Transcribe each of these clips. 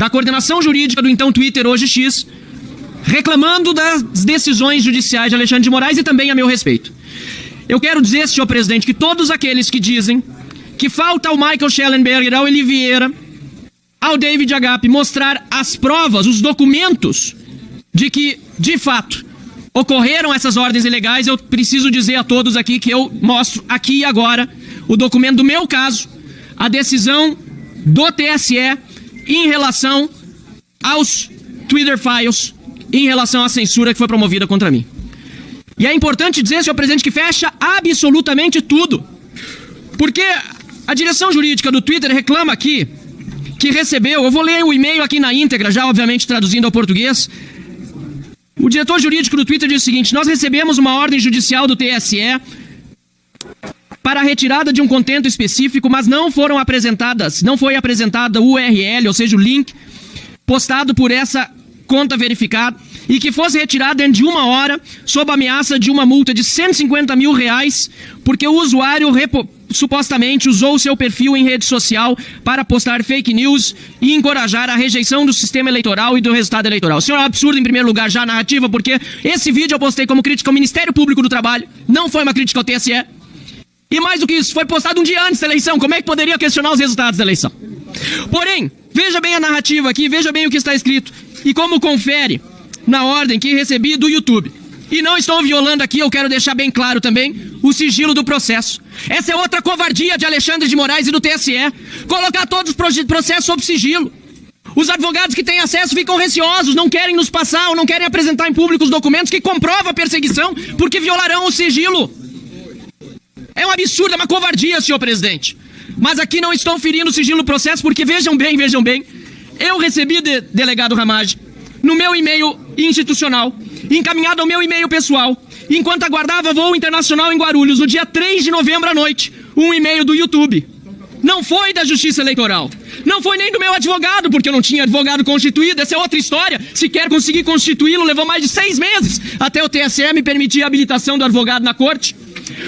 da coordenação jurídica do então Twitter, hoje X, reclamando das decisões judiciais de Alexandre de Moraes e também a meu respeito. Eu quero dizer, senhor presidente, que todos aqueles que dizem que falta ao Michael Schellenberger, ao Eli Vieira, ao David Agape mostrar as provas, os documentos de que, de fato, ocorreram essas ordens ilegais, eu preciso dizer a todos aqui que eu mostro aqui e agora o documento do meu caso, a decisão do TSE em relação aos Twitter Files, em relação à censura que foi promovida contra mim. E é importante dizer, senhor presidente, que fecha absolutamente tudo. Porque a direção jurídica do Twitter reclama aqui que recebeu, eu vou ler o e-mail aqui na íntegra, já obviamente traduzindo ao português. O diretor jurídico do Twitter diz o seguinte: nós recebemos uma ordem judicial do TSE para a retirada de um contento específico, mas não foi apresentada o URL, ou seja, o link postado por essa conta verificada, e que fosse retirado dentro de 1 hora, sob ameaça de uma multa de R$150 mil, porque o usuário supostamente usou seu perfil em rede social para postar fake news e encorajar a rejeição do sistema eleitoral e do resultado eleitoral. Senhor, é um absurdo, em primeiro lugar, já a narrativa, porque esse vídeo eu postei como crítica ao Ministério Público do Trabalho, não foi uma crítica ao TSE. E mais do que isso, foi postado um dia antes da eleição. Como é que poderia questionar os resultados da eleição? Porém, veja bem a narrativa aqui, veja bem o que está escrito e como confere na ordem que recebi do YouTube. E não estou violando aqui, eu quero deixar bem claro também, o sigilo do processo. Essa é outra covardia de Alexandre de Moraes e do TSE. Colocar todos os processos sob sigilo. Os advogados que têm acesso ficam receosos, não querem nos passar ou não querem apresentar em público os documentos que comprovam a perseguição, porque violarão o sigilo. É um absurdo, é uma covardia, senhor presidente. Mas aqui não estão ferindo o sigilo do processo, porque vejam bem, eu recebi, delegado Ramage, no meu e-mail institucional, encaminhado ao meu e-mail pessoal, enquanto aguardava voo internacional em Guarulhos, no dia 3 de novembro à noite, um e-mail do YouTube. Não foi da Justiça Eleitoral. Não foi nem do meu advogado, porque eu não tinha advogado constituído. Essa é outra história. Sequer consegui constituí-lo, levou mais de 6 meses até o TSE me permitir a habilitação do advogado na corte.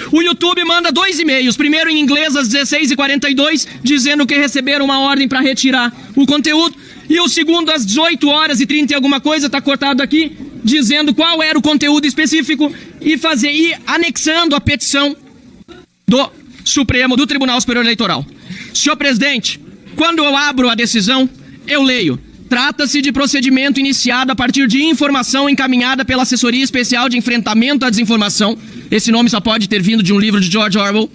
O YouTube manda 2 e-mails, primeiro em inglês às 16h42, dizendo que receberam uma ordem para retirar o conteúdo, e o segundo às 18h30 e alguma coisa, está cortado aqui, dizendo qual era o conteúdo específico e anexando a petição do Supremo, do Tribunal Superior Eleitoral. Senhor presidente, quando eu abro a decisão, eu leio: trata-se de procedimento iniciado a partir de informação encaminhada pela Assessoria Especial de Enfrentamento à Desinformação, esse nome só pode ter vindo de um livro de George Orwell,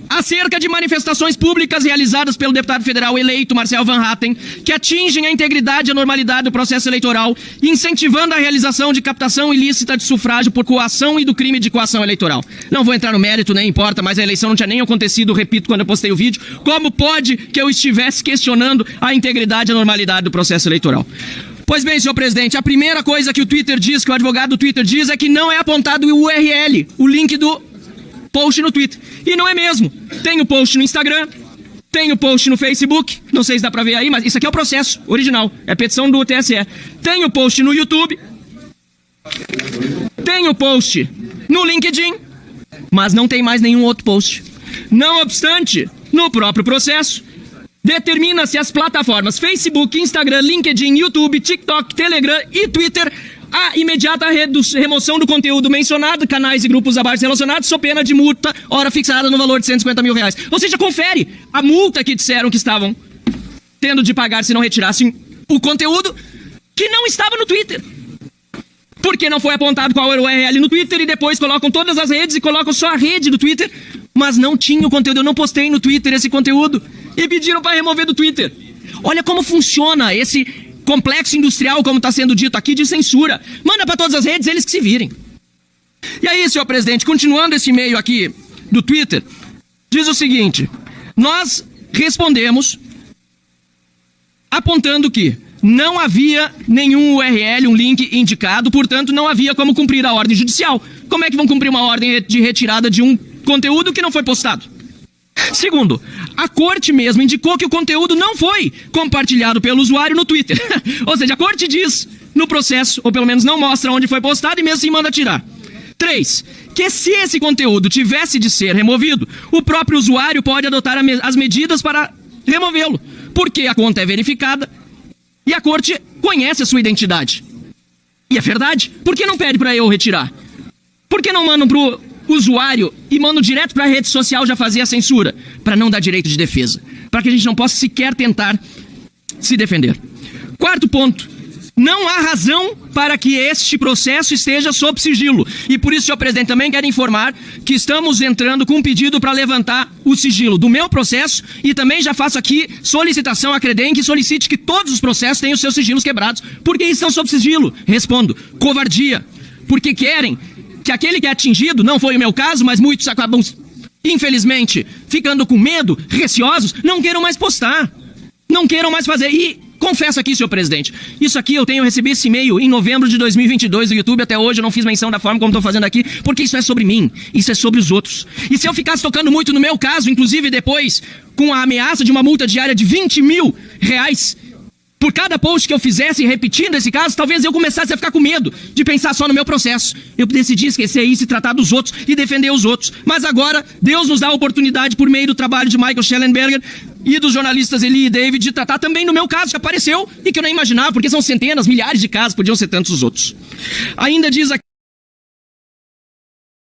acerca de manifestações públicas realizadas pelo deputado federal eleito Marcel Van Hatten, que atingem a integridade e a normalidade do processo eleitoral, incentivando a realização de captação ilícita de sufrágio por coação e do crime de coação eleitoral. Não vou entrar no mérito, nem importa, mas a eleição não tinha nem acontecido, repito, quando eu postei o vídeo. Como pode que eu estivesse questionando a integridade e a normalidade do processo eleitoral? Pois bem, senhor presidente, a primeira coisa que o Twitter diz, que o advogado do Twitter diz, é que não é apontado o URL, o link do post no Twitter. E não é mesmo. Tem o post no Instagram, tem o post no Facebook, não sei se dá pra ver aí, mas isso aqui é o processo original, é a petição do TSE. Tem o post no YouTube, tem o post no LinkedIn, mas não tem mais nenhum outro post. Não obstante, no próprio processo, determina-se as plataformas Facebook, Instagram, LinkedIn, YouTube, TikTok, Telegram e Twitter a imediata remoção do conteúdo mencionado, canais e grupos abaixo relacionados, sob pena de multa, hora fixada no valor de R$150 mil. Ou seja, confere a multa que disseram que estavam tendo de pagar se não retirassem o conteúdo que não estava no Twitter. Porque não foi apontado qual era o URL no Twitter, e depois colocam todas as redes e colocam só a rede do Twitter, mas não tinha o conteúdo. Eu não postei no Twitter esse conteúdo e pediram para remover do Twitter. Olha como funciona esse complexo industrial, como está sendo dito aqui, de censura. Manda para todas as redes, eles que se virem. E aí, senhor presidente, continuando esse e-mail aqui do Twitter, diz o seguinte: nós respondemos apontando que não havia nenhum URL, um link indicado, portanto não havia como cumprir a ordem judicial. Como é que vão cumprir uma ordem de retirada de um conteúdo que não foi postado? Segundo, a corte mesmo indicou que o conteúdo não foi compartilhado pelo usuário no Twitter. Ou seja, a corte diz no processo, ou pelo menos não mostra onde foi postado, e mesmo assim manda tirar. 3. Que se esse conteúdo tivesse de ser removido, o próprio usuário pode adotar as medidas para removê-lo, porque a conta é verificada E a corte conhece a sua identidade. E é verdade. Por que não pede para eu retirar? Por que não mandam pro usuário e mandam direto para a rede social já fazer a censura? Para não dar direito de defesa. Para que a gente não possa sequer tentar se defender. Quarto ponto. Não há razão para que este processo esteja sob sigilo. E por isso, senhor presidente, também quero informar que estamos entrando com um pedido para levantar o sigilo do meu processo e também já faço aqui solicitação à Credem que solicite que todos os processos tenham seus sigilos quebrados. Por que estão sob sigilo? Respondo, covardia. Porque querem que aquele que é atingido, não foi o meu caso, mas muitos acabam, infelizmente, ficando com medo, receosos, não queiram mais postar. Não queiram mais fazer. E confesso aqui, senhor presidente, isso aqui eu recebi esse e-mail em novembro de 2022 do YouTube, até hoje eu não fiz menção da forma como estou fazendo aqui, porque isso é sobre mim, isso é sobre os outros. E se eu ficasse tocando muito no meu caso, inclusive depois, com a ameaça de uma multa diária de R$20 mil, por cada post que eu fizesse repetindo esse caso, talvez eu começasse a ficar com medo de pensar só no meu processo. Eu decidi esquecer isso e tratar dos outros e defender os outros. Mas agora, Deus nos dá a oportunidade, por meio do trabalho de Michael Schellenberger e dos jornalistas Eli e David, de tratar também no meu caso, que apareceu e que eu nem imaginava, porque são centenas, milhares de casos, podiam ser tantos os outros. Ainda diz aqui